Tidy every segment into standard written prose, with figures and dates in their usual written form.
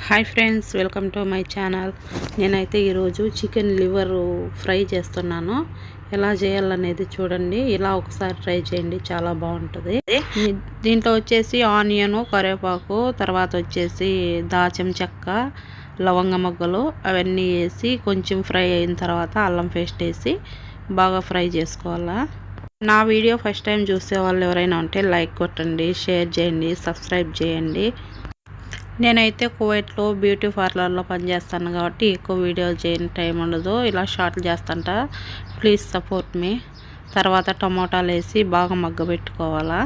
Hi friends, welcome to my channel. నేనైతే ఈరోజు chicken liver fry చేస్తున్నాను. ఎలా చేయాలనేది చూడండి. ఇలా ఒకసారి ట్రై చేయండి, చాలా బాగుంటుంది. దీంట్లో వచ్చేసి ఆనియన్, కరివేపాకు, తర్వాత వచ్చేసి దాల్చిన చెక్క, లవంగ మొగ్గలు అవన్నీ వేసి కొంచెం ఫ్రై అయిన తర్వాత అల్లం పేస్ట్ వేసి బాగా ఫ్రై చేసుకోవాలా. నా వీడియో ఫస్ట్ టైం చూసే వాళ్ళు ఎవరైనా ఉంటే లైక్ కొట్టండి, షేర్ చేయండి, సబ్స్క్రైబ్ చేయండి. నేనైతే కువైట్లో బ్యూటీ పార్లర్లో పనిచేస్తాను కాబట్టి ఎక్కువ వీడియోలు చేయని టైం ఉండదు. ఇలా షార్ట్లు చేస్తుంటా. ప్లీజ్ సపోర్ట్ మీ. తర్వాత టమోటాలు వేసి బాగా మగ్గబెట్టుకోవాలా.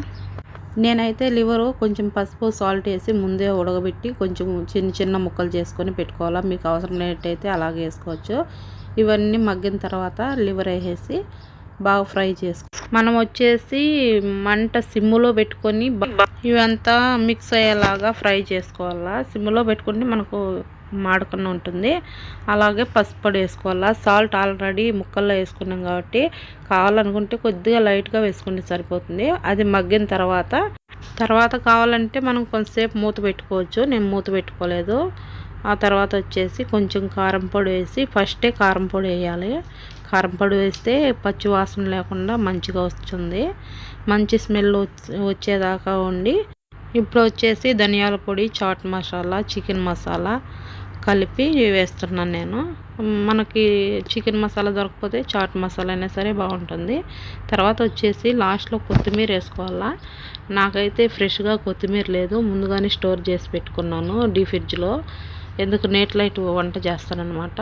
నేనైతే లివరు కొంచెం పసుపు సాల్ట్ వేసి ముందే ఉడకబెట్టి కొంచెం చిన్న చిన్న ముక్కలు చేసుకొని పెట్టుకోవాలా. మీకు అవసరం లేనట్టయితే అలాగే వేసుకోవచ్చు. ఇవన్నీ మగ్గిన తర్వాత లివర్ వేసేసి బాగా ఫ్రై చేసుకో. మనం వచ్చేసి మంట సిమ్ములో పెట్టుకొని ఇవంతా మిక్స్ అయ్యేలాగా ఫ్రై చేసుకోవాలా. సిమ్ములో పెట్టుకుంటే మనకు మాడకుండా ఉంటుంది. అలాగే పసుపు వేసుకోవాలా. సాల్ట్ ఆల్రెడీ ముక్కల్లో వేసుకున్నాం కాబట్టి కావాలనుకుంటే కొద్దిగా లైట్గా వేసుకుంటే సరిపోతుంది. అది మగ్గిన తర్వాత కావాలంటే మనం కొంతసేపు మూత పెట్టుకోవచ్చు. నేను మూత పెట్టుకోలేదు. ఆ తర్వాత వచ్చేసి కొంచెం కారం పొడి వేసి, ఫస్టే కారం పొడి వేయాలి. కారం పొడి వేస్తే పచ్చి వాసన లేకుండా మంచిగా వస్తుంది. మంచి స్మెల్ వచ్చేదాకా ఉండి ఇప్పుడు వచ్చేసి ధనియాల పొడి, చాట్ మసాలా, చికెన్ మసాలా కలిపి వేస్తున్నాను నేను. మనకి చికెన్ మసాలా దొరకకపోతే చాట్ మసాలా అయినా సరే బాగుంటుంది. తర్వాత వచ్చేసి లాస్ట్లో కొత్తిమీర వేసుకోవాలా. నాకైతే ఫ్రెష్గా కొత్తిమీర లేదు, ముందుగానే స్టోర్ చేసి పెట్టుకున్నాను డీ ఫ్రిడ్జ్లో. ఎందుకు నైట్ లైట్ వంట చేస్తానన్నమాట.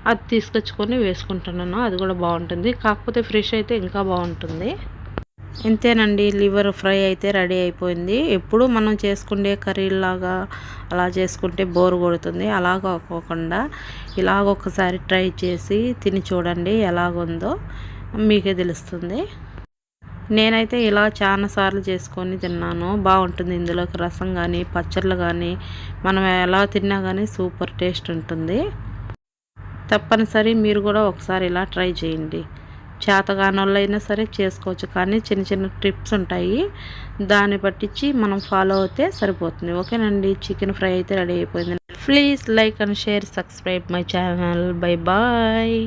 అది తీసుకొచ్చుకొని వేసుకుంటున్నాను. అది కూడా బాగుంటుంది, కాకపోతే ఫ్రెష్ అయితే ఇంకా బాగుంటుంది. ఇంతేనండి, లివర్ ఫ్రై అయితే రెడీ అయిపోయింది. ఎప్పుడు మనం చేసుకునే కర్రీలాగా అలా చేసుకుంటే బోర్ కొడుతుంది. అలాగోకుండా ఇలాగొకసారి ట్రై చేసి తిని చూడండి, ఎలాగుందో మీకే తెలుస్తుంది. నేనైతే ఇలా చాలాసార్లు చేసుకొని తిన్నాను, బాగుంటుంది. ఇందులోకి రసం కానీ పచ్చళ్ళు కానీ మనం ఎలా తిన్నా కానీ సూపర్ టేస్ట్ ఉంటుంది. తప్పనిసరి మీరు కూడా ఒకసారి ఇలా ట్రై చేయండి. చేతగానోళ్ళైనా సరే చేసుకోవచ్చు, కానీ చిన్న చిన్న టిప్స్ ఉంటాయి, దాన్ని పట్టించి మనం ఫాలో అవుతే సరిపోతుంది. ఓకేనండి, చికెన్ ఫ్రై అయితే రెడీ అయిపోయింది. Please like and share, subscribe my channel. Bye bye.